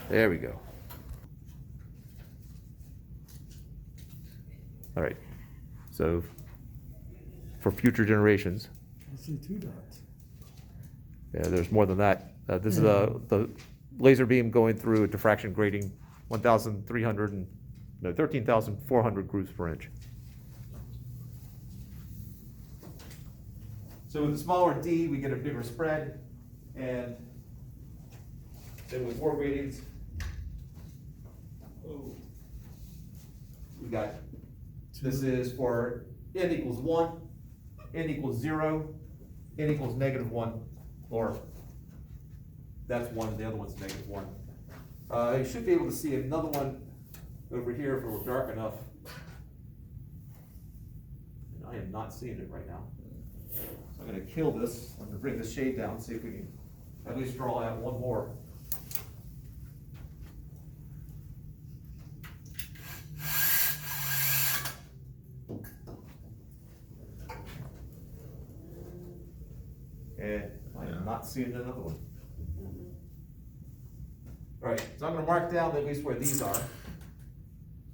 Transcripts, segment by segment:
There we go. All right, so for future generations, I see 2 dots. yeah, there's more than that. This is the laser beam going through a diffraction grating 13,400 grooves per inch. So with the smaller D, we get a bigger spread, and then with more gratings, we got, this is for n equals 1, n equals 0, n equals -1, or that's 1, and the other one's -1. You should be able to see another one over here if it were dark enough. And I am not seeing it right now. So I'm gonna kill this. I'm gonna bring the shade down, see if we can at least draw out one more. And I am not seeing another one. All right, so I'm gonna mark down at least where these are.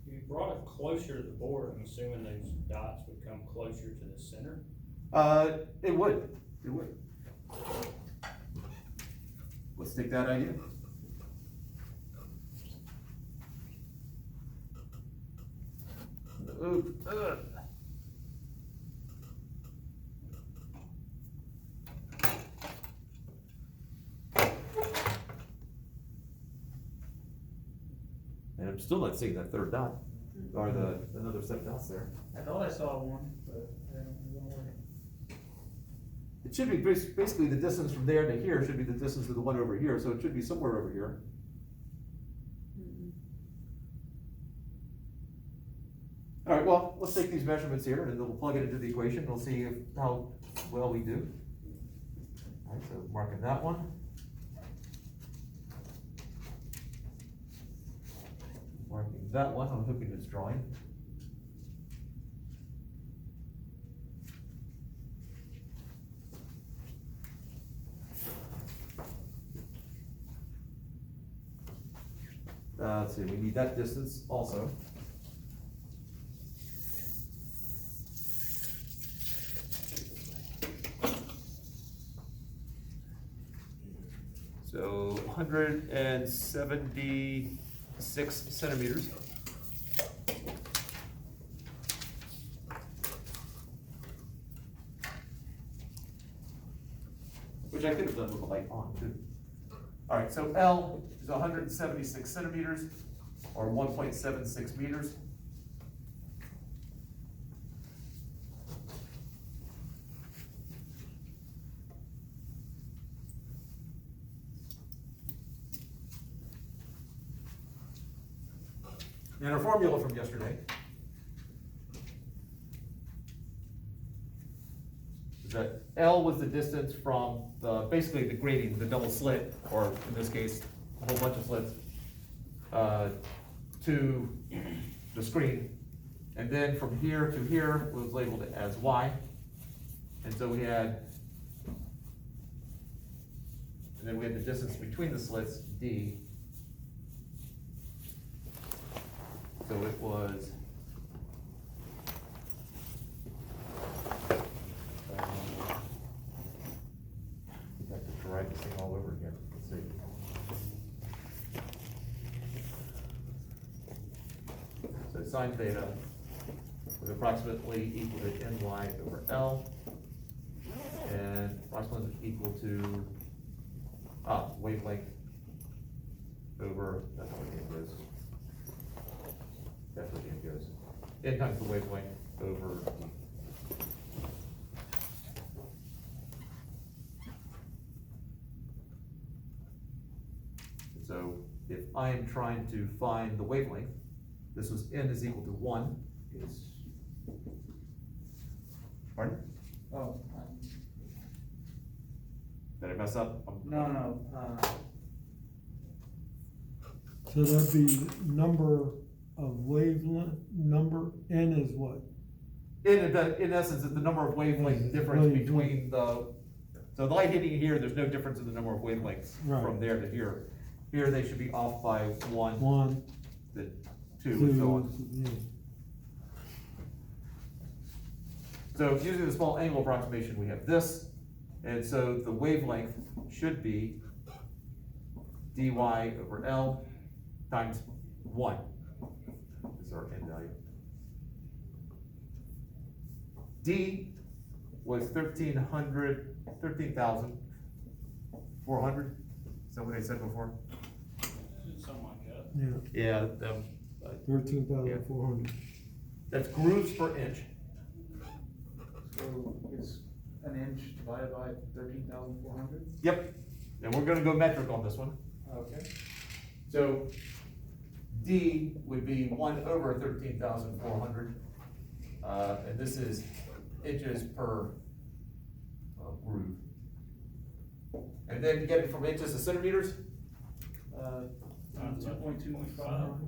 You brought it closer to the board, I'm assuming those dots would come closer to the center. It would. Let's take that idea. And I'm still not seeing that third dot, or another set of dots there. I thought I saw one, but I don't know where. It should be basically the distance from there to here should be the distance to the one over here, so it should be somewhere over here. All right, well, let's take these measurements here, and then we'll plug it into the equation, and we'll see how well we do. All right, so marking that one. Marking that one, I'm hoping it's drawing. Let's see, we need that distance also. So 176 centimeters. Which I could have done with the light on too. All right, so L is 176 centimeters, or 1.76 meters. And our formula from yesterday is that L was the distance from basically the grating, the double slit, or in this case, a whole bunch of slits, to the screen. And then from here to here was labeled as Y. And so we had, and then we had the distance between the slits, D. So it was I have to write this thing all over again. Let's see. So sine theta was approximately equal to ny over L, and approximately equal to wavelength over, that's what it goes. That's what it goes. N times the wavelength over D. So if I am trying to find the wavelength, this was N is equal to 1, is, pardon? Oh, Did I mess up? no, So that'd be number of wavelength, number, N is what? In essence, it's the number of wavelength difference Wavelength. between so the light hitting here, there's no difference in the number of wavelengths Right. from there to here. Here they should be off by one, one, the two, and so on. two, yeah. So using the small angle approximation, we have this, and so the wavelength should be dy over L times one. This is our n value. D was 13,400. Is that what I said before? Something like that. Yeah, Yeah, 13,400. that's grooves per inch. So it's an inch divided by 13,400? Yep, and we're gonna go metric on this one. Okay. So D would be 1 over 13,400. And this is inches per groove. And then getting from inches to centimeters, 2.25.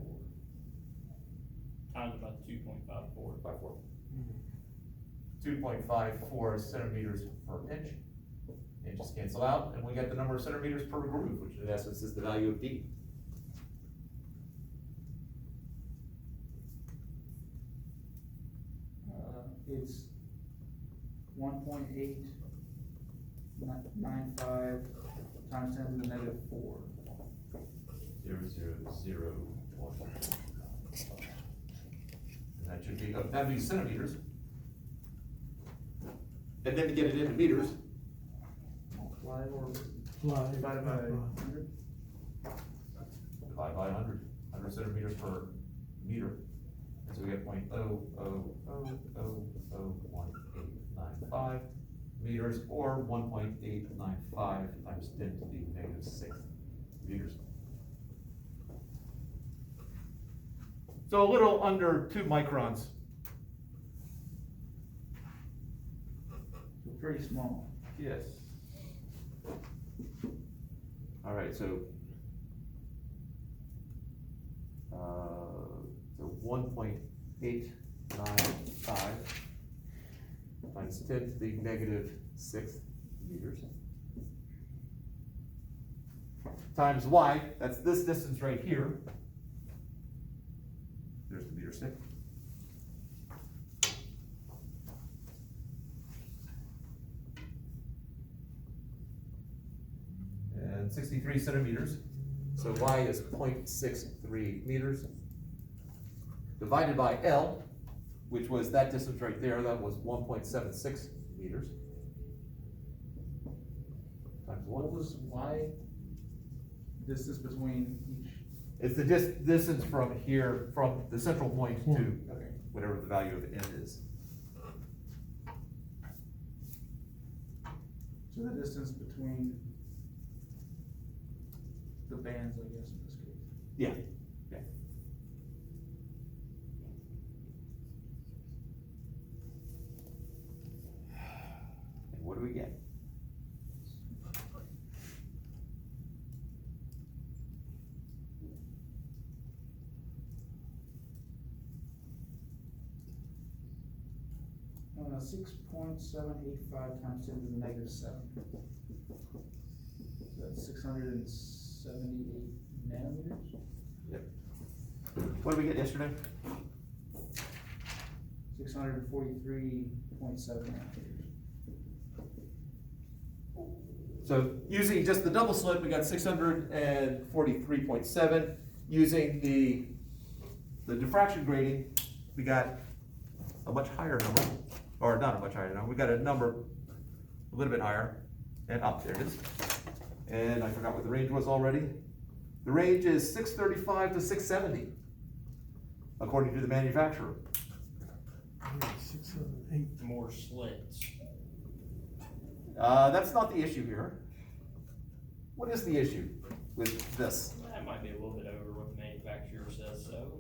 Times about 2.54. 2.54 centimeters per inch. Inches cancel out, and we get the number of centimeters per groove, which in essence is the value of D. It's 1.895 times 10 to the negative 4. 0.001. And that should be, that'd be centimeters. And then to get it into meters, Multiply or Fly. divided by 100? divide by 100, 100 centimeters per meter. And so we get 0.0001895 meters, or 1.895 times 10 to the negative 6 meters. So a little under 2 microns. So pretty small. Yes. All right, so 1.895 times 10 to the negative 6 meters times y, that's this distance right here. There's the meter stick. And 63 centimeters, so y is 0.63 meters, divided by L, which was that distance right there, that was 1.76 meters. Times What 1. was y? Distance between each? It's the distance from here, from the central point to Okay. whatever the value of n is. So the distance between the bands, I guess, in this case. Yeah, yeah. And what do we get? Uh, 6.785 times 10 to the negative 7. That's 678 nanometers? What did we get yesterday? 643.7 nanometers. So using just the double slit, we got 643.7. Using the diffraction grating, we got a much higher number, or not a much higher number, we got a number a little bit higher, and up, there it is. And I forgot what the range was already. The range is 635 to 670, according to the manufacturer. 6, 7, 8. More slits. That's not the issue here. What is the issue with this? That might be a little bit over what the manufacturer says so.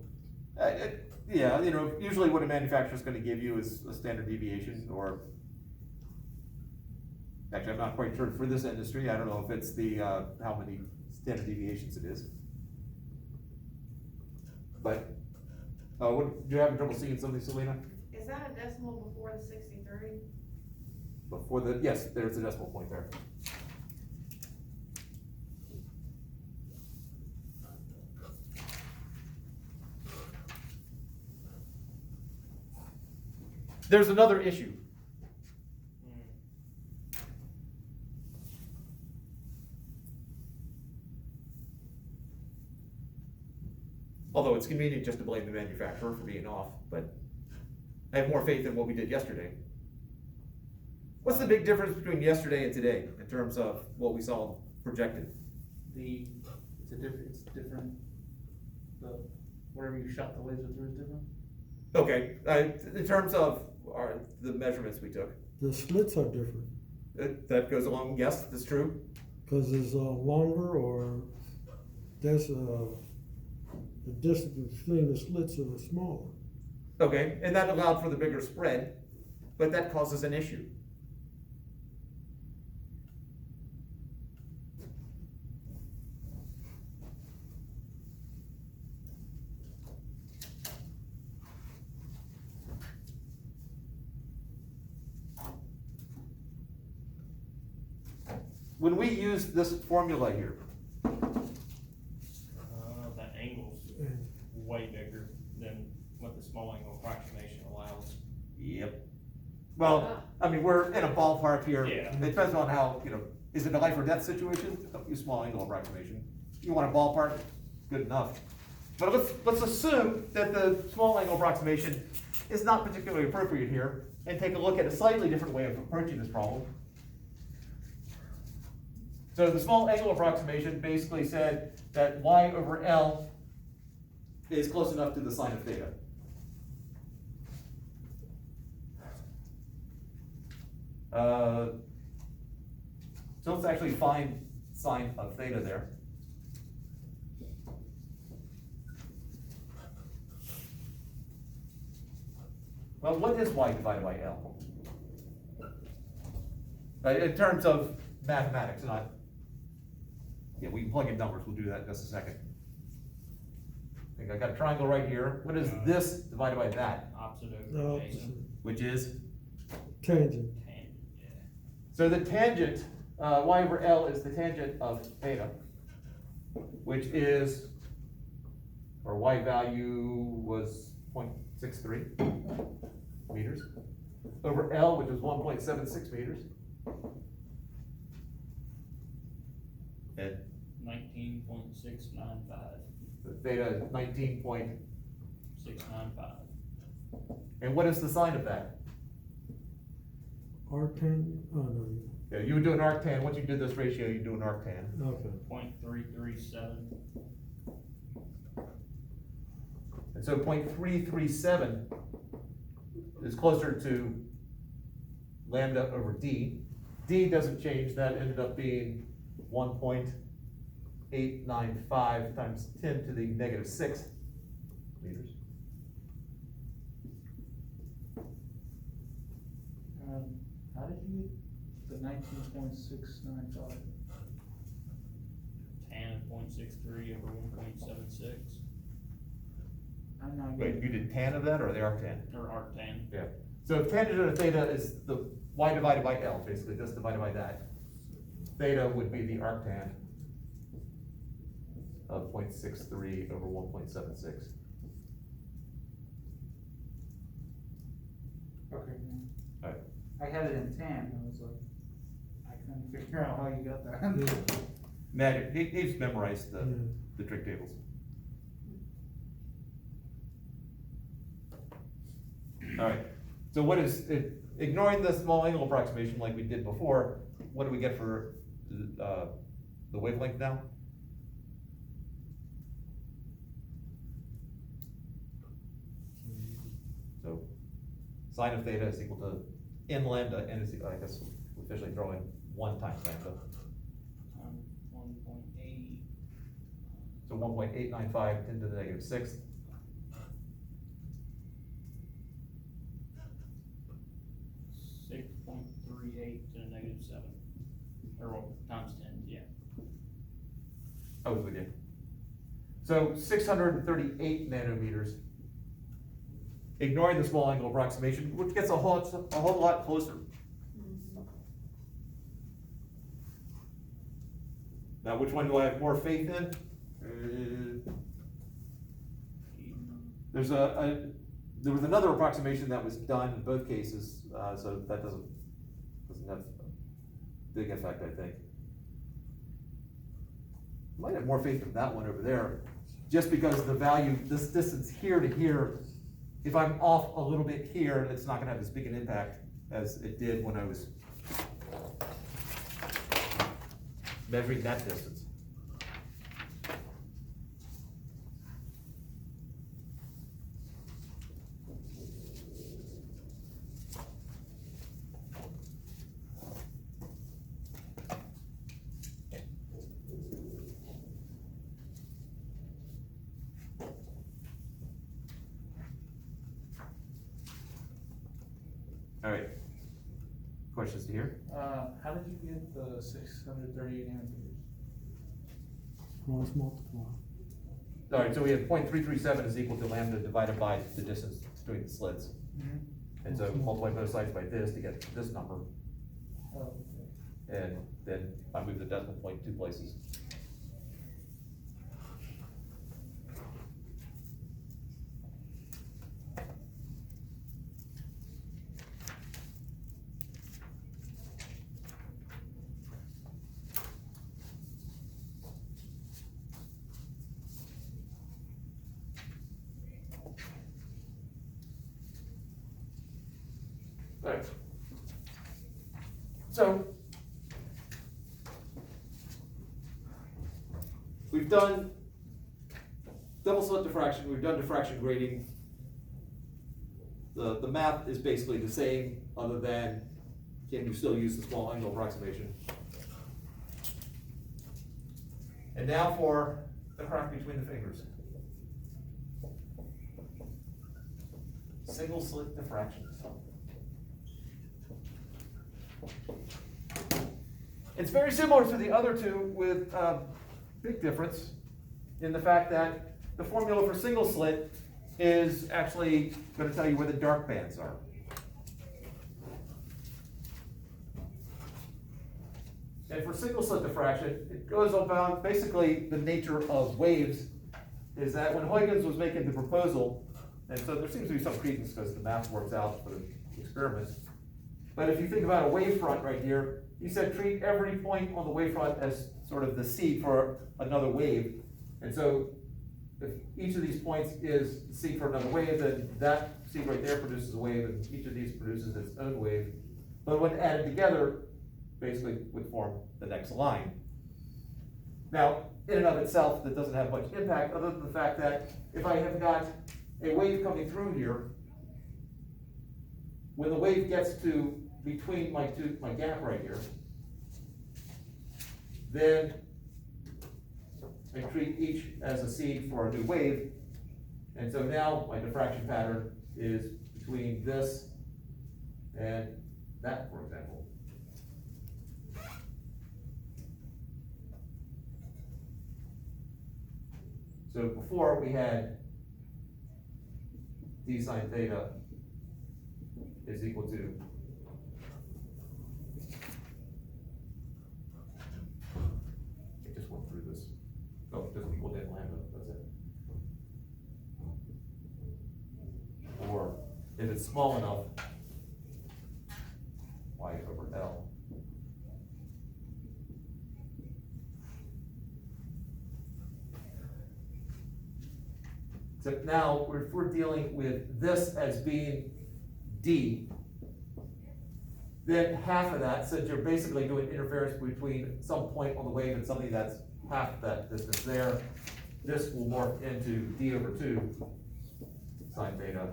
Yeah, you know, usually what a manufacturer's gonna give you is a standard deviation, or actually, I'm not quite sure for this industry, I don't know if it's the, how many standard deviations it is. But, what, do you have trouble seeing something, Selena? Is that a decimal before the 63? Before the, yes, there's a decimal point there. There's another issue. Although it's convenient just to blame the manufacturer for being off, but I have more faith in what we did yesterday. What's the big difference between yesterday and today in terms of what we saw projected? It's different, whatever you shot the laser through is different. Okay, in terms of the measurements we took, The slits are different, that goes along, yes, that's true. cause it's longer or there's the distance between the slits are smaller. Okay, and that allowed for the bigger spread, but that causes an issue. When we use this formula here, The angle's way bigger than what the small angle approximation allows. yep. Well, I mean, we're in a ballpark here. Yeah. It depends on how, is it a life or death situation? Don't use small angle approximation. You want a ballpark, good enough. But let's assume that the small angle approximation is not particularly appropriate here, and take a look at a slightly different way of approaching this problem. So the small angle approximation basically said that y over L is close enough to the sine of theta. So let's actually find sine of theta there. Well, what is y divided by L? In terms of mathematics, not, yeah, we can plug in numbers, we'll do that in just a second. I think I got a triangle right here. What is this divided by that? Opposite The over opposite. adjacent. Which is? Tangent. Tangent, yeah. So the tangent, y over L is the tangent of theta, which is, or y value was 0.63 meters, over L, which is 1.76 meters. And 19.695. the theta is 19. 695. And what is the sine of that? Arctan, oh no, Yeah, you would do an arctan. Once you did this ratio, you do an arctan. okay. 0.337. And so 0.337 is closer to lambda over d. D doesn't change, that ended up being 1.895 times 10 to the negative 6 meters. How did you get the 19.695? Tan of 0.63 over 1.76. I'm not Wait, getting. you did tan of that or the arctan? Or arctan. Yeah. So tangent of theta is the y divided by L, basically, just divided by that. Theta would be the arctan of 0.63 over 1.76. Okay. Alright. I had it in tan, I was like, I couldn't figure out how you got that. Yeah. Magic, he's memorized Yeah. the trig tables. Alright, so what is, ignoring the small angle approximation like we did before, what do we get for the wavelength now? So sine of theta is equal to n lambda, n is, I guess, we're officially throwing 1 times lambda. 1.8. So 1.895 10 to the negative 6. .38 to the negative 7. Or well, times 10, yeah. I was with you. So 638 nanometers, ignoring the small angle approximation, which gets a whole lot closer. Now, which one do I have more faith in? There's there was another approximation that was done in both cases, so that doesn't have a big effect, I think. Might have more faith in that one over there, just because the value, this distance here to here, if I'm off a little bit here, it's not gonna have as big an impact as it did when I was measuring that distance. All right. Questions to hear? How did you get the 638 amperes? Cross multiply. All right, so we have 0.337 is equal to lambda divided by the distance between the slits. And so multiply both sides by this to get this number, Oh, okay. and then I move the decimal point 2 places. Right. So, we've done double slit diffraction, we've done diffraction grading. The math is basically the same, other than can you still use the small angle approximation? And now for the crack between the fingers. Single slit diffraction. It's very similar to the other two with a big difference in the fact that the formula for single slit is actually going to tell you where the dark bands are. And for single slit diffraction, it goes about basically the nature of waves is that when Huygens was making the proposal, and so there seems to be some credence because the math works out for the experiments. But if you think about a wavefront right here, he said treat every point on the wavefront as sort of the seed for another wave. And so if each of these points is the seed for another wave, then that seed right there produces a wave, and each of these produces its own wave. But when added together, basically would form the next line. Now, in and of itself, that doesn't have much impact, other than the fact that if I have got a wave coming through here, when the wave gets to between my gap right here, then I treat each as a seed for a new wave. And so now my diffraction pattern is between this and that, for example. So before we had d sine theta is equal to it just went through this. Oh, it doesn't equal to lambda, that's it. Or if it's small enough, y over L. Except now, if we're dealing with this as being D, then half of that, since you're basically doing interference between some point on the wave and something that's half that distance there, this will morph into D over 2 sine theta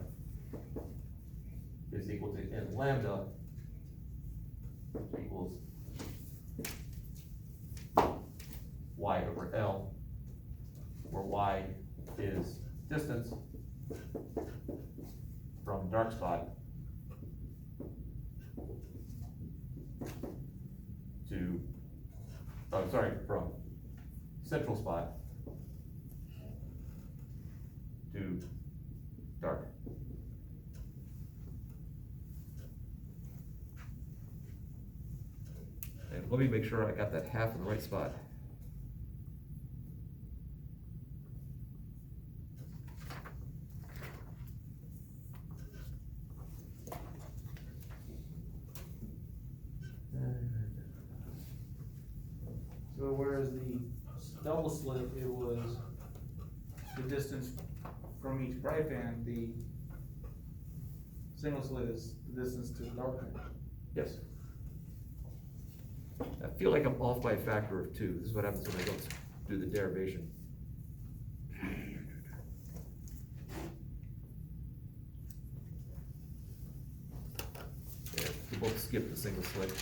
is equal to n lambda, which equals y over L, where y is distance from dark spot to, oh, sorry, from central spot to dark. And let me make sure I got that half in the right spot. double slit, it was the distance from each bright band, the single slit is the distance to the dark band. Yes. I feel like I'm off by a factor of 2. This is what happens when I don't do the derivation. Yeah, we both skip the single slit.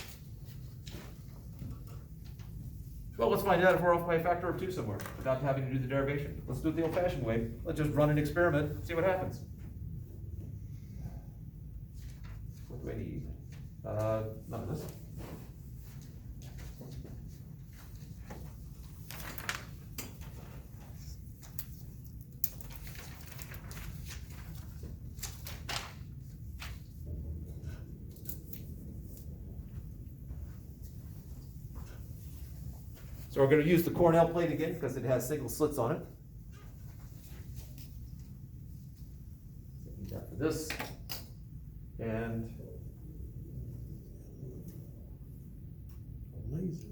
Well, let's find out if we're off by a factor of 2 somewhere, without having to do the derivation. Let's do it the old-fashioned way. Let's just run an experiment, see what happens. What do I need? None of this. So we're gonna use the Cornell plate again, because it has single slits on it. Need that for this. And A laser.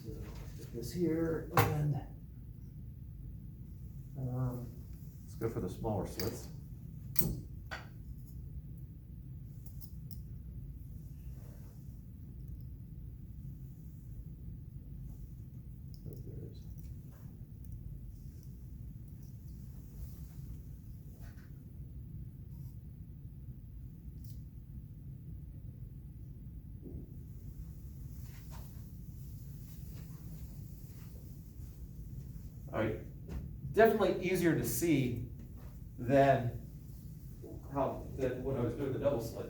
so put this here, and let's go for the smaller slits. All right, definitely easier to see than than when I was doing the double slit.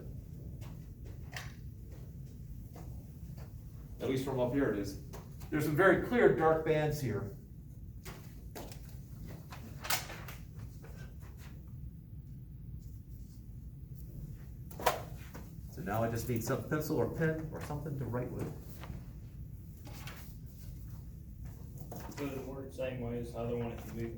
At least from up here it is. There's some very clear dark bands here. So now I just need some pencil or pen or something to write with. Does it work the same way as the other one if you move